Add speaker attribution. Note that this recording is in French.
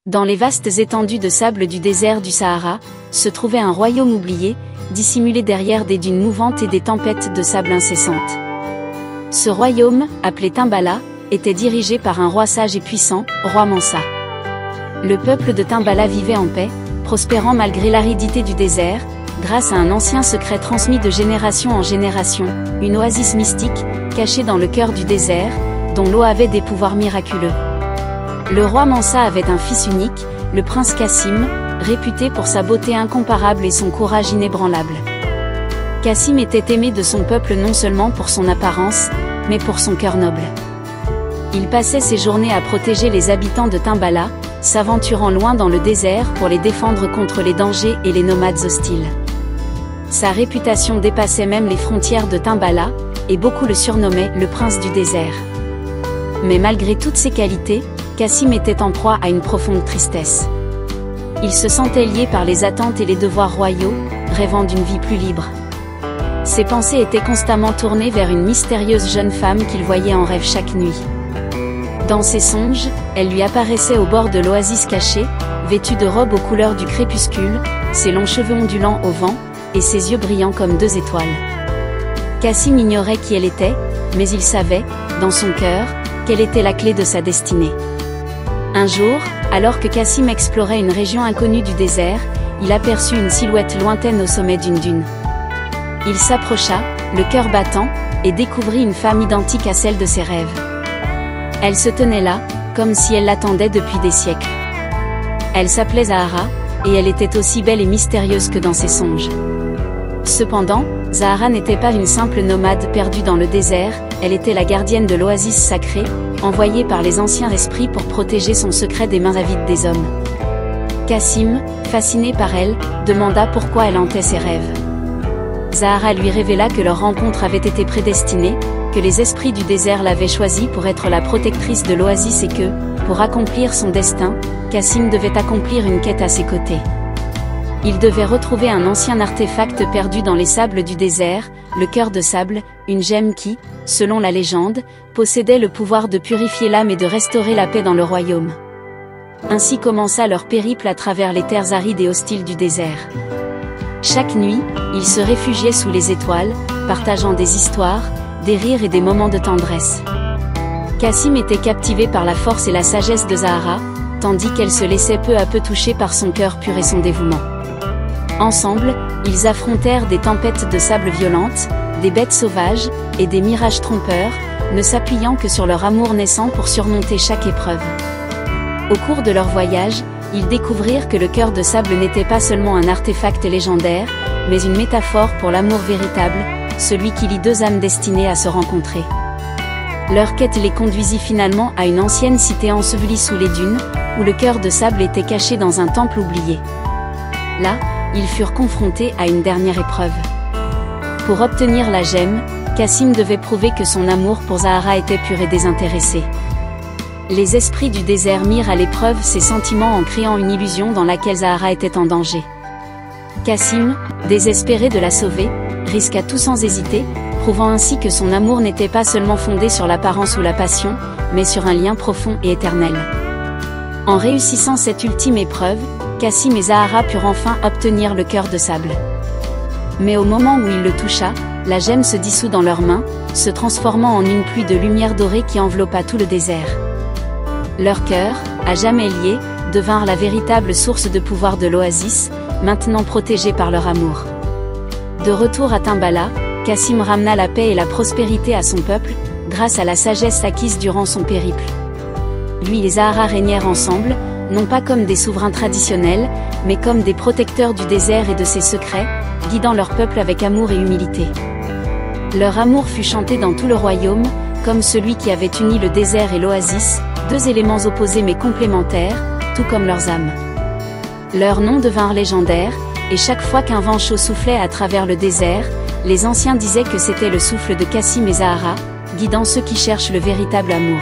Speaker 1: Dans les vastes étendues de sable du désert du Sahara, se trouvait un royaume oublié, dissimulé derrière des dunes mouvantes et des tempêtes de sable incessantes. Ce royaume, appelé Timbala, était dirigé par un roi sage et puissant, roi Mansa. Le peuple de Timbala vivait en paix, prospérant malgré l'aridité du désert, grâce à un ancien secret transmis de génération en génération, une oasis mystique, cachée dans le cœur du désert, dont l'eau avait des pouvoirs miraculeux. Le roi Mansa avait un fils unique, le prince Cassim, réputé pour sa beauté incomparable et son courage inébranlable. Cassim était aimé de son peuple non seulement pour son apparence, mais pour son cœur noble. Il passait ses journées à protéger les habitants de Timbala, s'aventurant loin dans le désert pour les défendre contre les dangers et les nomades hostiles. Sa réputation dépassait même les frontières de Timbala, et beaucoup le surnommaient le prince du désert. Mais malgré toutes ses qualités, Cassim était en proie à une profonde tristesse. Il se sentait lié par les attentes et les devoirs royaux, rêvant d'une vie plus libre. Ses pensées étaient constamment tournées vers une mystérieuse jeune femme qu'il voyait en rêve chaque nuit. Dans ses songes, elle lui apparaissait au bord de l'oasis cachée, vêtue de robes aux couleurs du crépuscule, ses longs cheveux ondulants au vent, et ses yeux brillants comme 2 étoiles. Cassim ignorait qui elle était, mais il savait, dans son cœur, quelle était la clé de sa destinée. Un jour, alors que Cassim explorait une région inconnue du désert, il aperçut une silhouette lointaine au sommet d'une dune. Il s'approcha, le cœur battant, et découvrit une femme identique à celle de ses rêves. Elle se tenait là, comme si elle l'attendait depuis des siècles. Elle s'appelait Zahara, et elle était aussi belle et mystérieuse que dans ses songes. Cependant, Zahara n'était pas une simple nomade perdue dans le désert, elle était la gardienne de l'oasis sacrée, envoyée par les anciens esprits pour protéger son secret des mains avides des hommes. Cassim, fasciné par elle, demanda pourquoi elle hantait ses rêves. Zahara lui révéla que leur rencontre avait été prédestinée, que les esprits du désert l'avaient choisie pour être la protectrice de l'oasis et que, pour accomplir son destin, Cassim devait accomplir une quête à ses côtés. Il devait retrouver un ancien artefact perdu dans les sables du désert, le cœur de sable, une gemme qui, selon la légende, possédait le pouvoir de purifier l'âme et de restaurer la paix dans le royaume. Ainsi commença leur périple à travers les terres arides et hostiles du désert. Chaque nuit, ils se réfugiaient sous les étoiles, partageant des histoires, des rires et des moments de tendresse. Cassim était captivé par la force et la sagesse de Zahara, tandis qu'elle se laissait peu à peu toucher par son cœur pur et son dévouement. Ensemble, ils affrontèrent des tempêtes de sable violentes, des bêtes sauvages, et des mirages trompeurs, ne s'appuyant que sur leur amour naissant pour surmonter chaque épreuve. Au cours de leur voyage, ils découvrirent que le cœur de sable n'était pas seulement un artefact légendaire, mais une métaphore pour l'amour véritable, celui qui lie 2 âmes destinées à se rencontrer. Leur quête les conduisit finalement à une ancienne cité ensevelie sous les dunes, où le cœur de sable était caché dans un temple oublié. Là, ils furent confrontés à une dernière épreuve. Pour obtenir la gemme, Cassim devait prouver que son amour pour Zahara était pur et désintéressé. Les esprits du désert mirent à l'épreuve ses sentiments en créant une illusion dans laquelle Zahara était en danger. Cassim, désespéré de la sauver, risqua tout sans hésiter, prouvant ainsi que son amour n'était pas seulement fondé sur l'apparence ou la passion, mais sur un lien profond et éternel. En réussissant cette ultime épreuve, Cassim et Zahara purent enfin obtenir le cœur de sable. Mais au moment où il le toucha, la gemme se dissout dans leurs mains, se transformant en une pluie de lumière dorée qui enveloppa tout le désert. Leurs cœurs, à jamais liés, devinrent la véritable source de pouvoir de l'oasis, maintenant protégés par leur amour. De retour à Timbala, Cassim ramena la paix et la prospérité à son peuple, grâce à la sagesse acquise durant son périple. Lui et Zahara régnèrent ensemble, non pas comme des souverains traditionnels, mais comme des protecteurs du désert et de ses secrets, guidant leur peuple avec amour et humilité. Leur amour fut chanté dans tout le royaume, comme celui qui avait uni le désert et l'oasis, 2 éléments opposés mais complémentaires, tout comme leurs âmes. Leurs noms devinrent légendaires, et chaque fois qu'un vent chaud soufflait à travers le désert, les anciens disaient que c'était le souffle de Cassim et Zahara, guidant ceux qui cherchent le véritable amour.